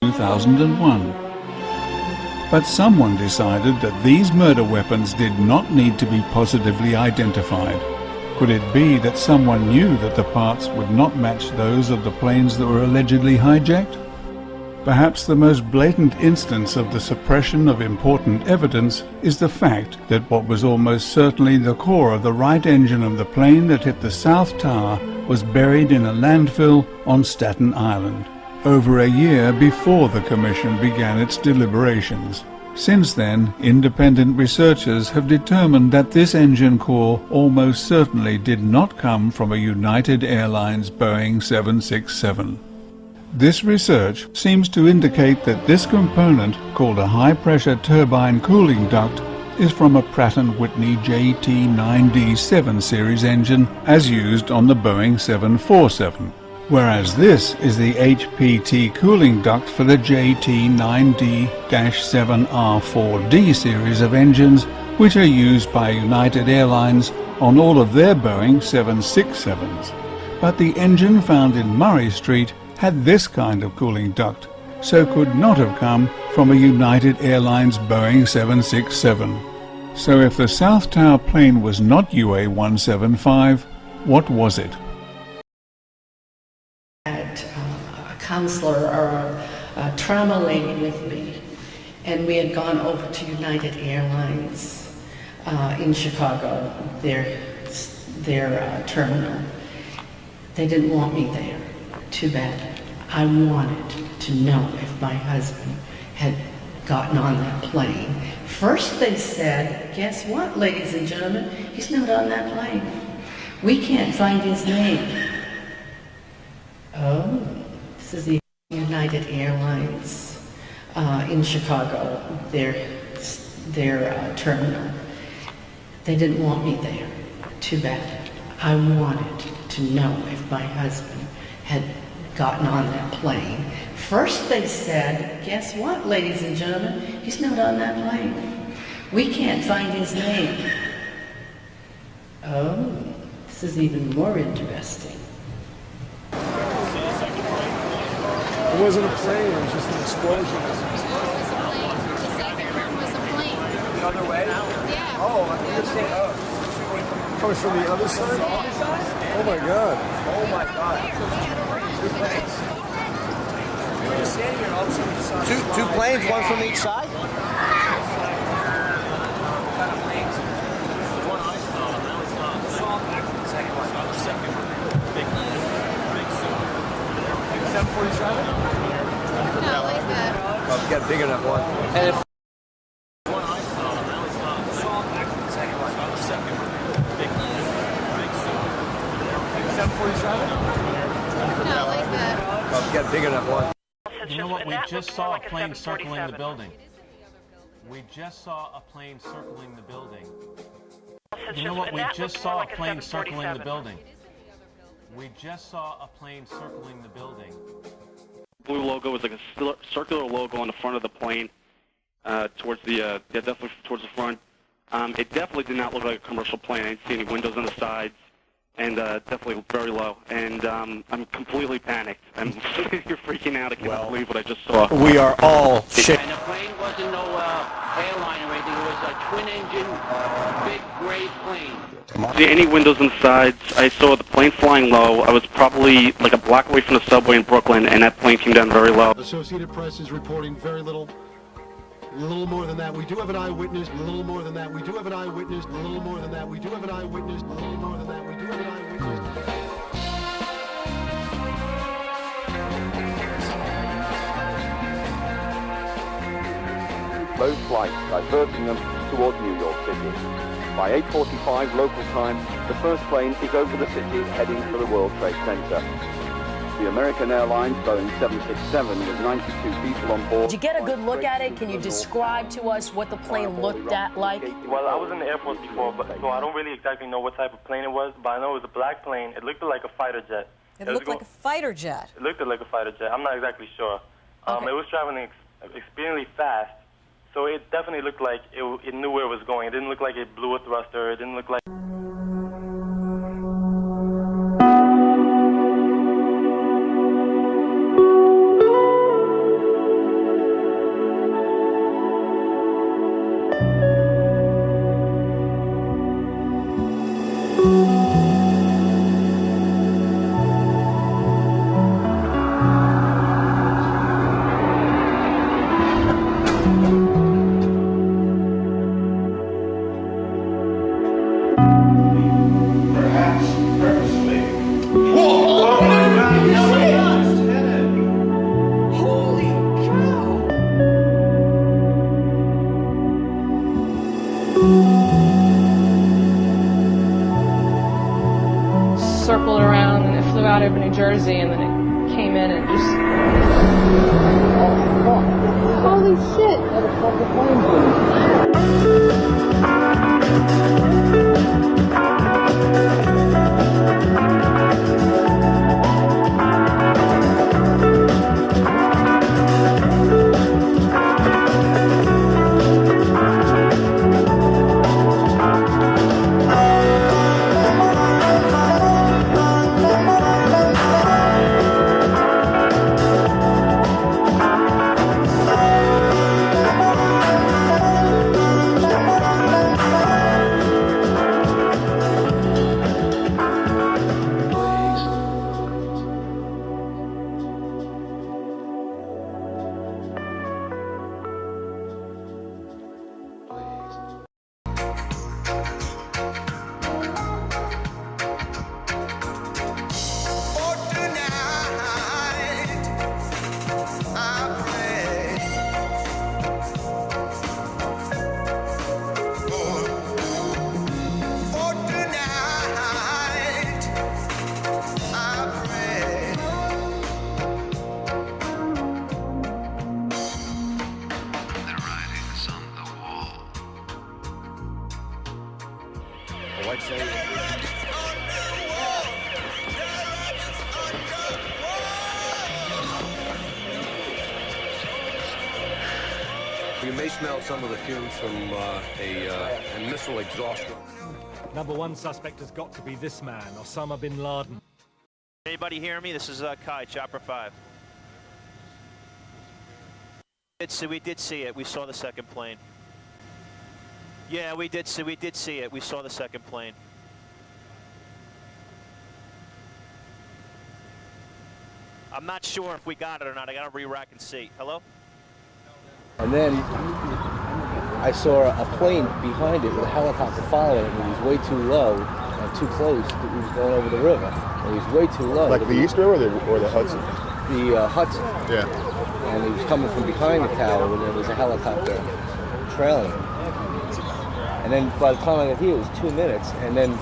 2001. But someone decided that these murder weapons did not need to be positively identified. Could it be that someone knew that the parts would not match those of the planes that were allegedly hijacked? Perhaps the most blatant instance of the suppression of important evidence is the fact that what was almost certainly the core of the right engine of the plane that hit the South Tower was buried in a landfill on Staten Island, over a year before the Commission began its deliberations. Since then, independent researchers have determined that this engine core almost certainly did not come from a United Airlines Boeing 767. This research seems to indicate that this component, called a high-pressure turbine cooling duct, is from a Pratt & Whitney JT9D7 series engine as used on the Boeing 747, whereas this is the HPT cooling duct for the JT9D-7R4D series of engines, which are used by United Airlines on all of their Boeing 767s. But the engine found in Murray Street had this kind of cooling duct, so could not have come from a United Airlines Boeing 767. So if the South Tower plane was not UA-175, what was it? A counselor or a trauma lady with me, and we had gone over to United Airlines in Chicago, their terminal. They didn't want me there. Too bad. I wanted to know if my husband had gotten on that plane. First they said, guess what, ladies and gentlemen, he's not on that plane. We can't find his name. Oh, this is the United Airlines in Chicago, their terminal. They didn't want me there. Too bad. I wanted to know if my husband had gotten on that plane. First they said, guess what, ladies and gentlemen, he's not on that plane. We can't find his name. Oh, this is even more interesting. It wasn't a plane, it was just an explosion. The other way? Yeah. Oh, you're saying, coming from the other side? Oh my God. Oh my God. Two planes, one from each side? No, like that. Oh, get a big enough one. And if No, like that. oh, get a big enough one. You know what? We just saw a plane circling the building. We just saw a plane circling the building. You know what? We just saw a plane circling the building. We just saw a plane circling the building. Blue logo was like a circular logo on the front of the plane, towards the definitely towards the front. It definitely did not look like a commercial plane. I didn't see any windows on the sides, and definitely very low. And I'm completely panicked. You're freaking out. I cannot believe what I just saw. We are all shaking. And the plane wasn't no airline or anything. It was a twin-engine, big gray plane. See any windows on the sides. I saw the plane flying low. I was probably like a block away from the subway in Brooklyn, and that plane came down very low. Associated Press is reporting very little. A little more than that. We do have an eyewitness. A little more than that. We do have an eyewitness. A little more than that. We do have an eyewitness. A little more than that. We do have an eyewitness. Low flights diverting them towards New York City. By 8:45 local time, the first plane is over the city heading for the World Trade Center. The American Airlines Boeing 767 with 92 people on board. Did you get a good look at it? Can you describe to us what the plane looked at like? Well, I was in the Air Force before, so I don't really exactly know what type of plane it was, but I know it was a black plane. It looked like a fighter jet. It looked like a fighter jet? It looked like a fighter jet. I'm not exactly sure. Okay. It was traveling extremely fast, so it definitely looked like it knew where it was going. It didn't look like it blew a thruster. It didn't look like... over New Jersey, and then it came in and just... Holy shit! You may smell some of the fumes from a missile exhaust. Number one suspect has got to be this man, Osama bin Laden. Anybody hear me? This is Kai, Chopper 5. We did see it. We saw the second plane. Yeah, we did see it. We saw the second plane. I'm not sure if we got it or not. I got to re-rack and see. Hello? And then I saw a plane behind it with a helicopter following it, and he was way too low and too close. He was going over the river, and he was way too low. Like the East River or the Hudson? The Hudson. Yeah. And he was coming from behind the tower when there was a helicopter trailing him. And then by the time I got here, it was 2 minutes, and then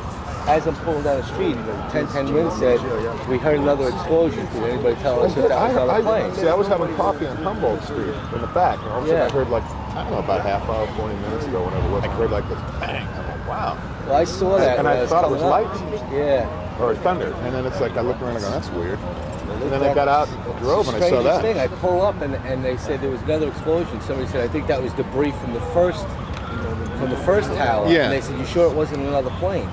as I'm pulling down the street, the 1010 wind said, we heard another explosion. Did anybody tell us that was on a plane? See, I was having coffee on Humboldt Street in the back, and all of a sudden I heard, like, I don't know, about half hour, 40 minutes ago, whenever it was, I heard like this bang. I'm like, wow. Well, I saw that. And I thought it was lightning. Yeah. Or thunder. And then it's like, I looked around and I go, that's weird. And then I got out and drove and I saw that. Thing, I pull up and they said there was another explosion. Somebody said, I think that was debris from the first tower. Yeah. And they said, you sure it wasn't another plane?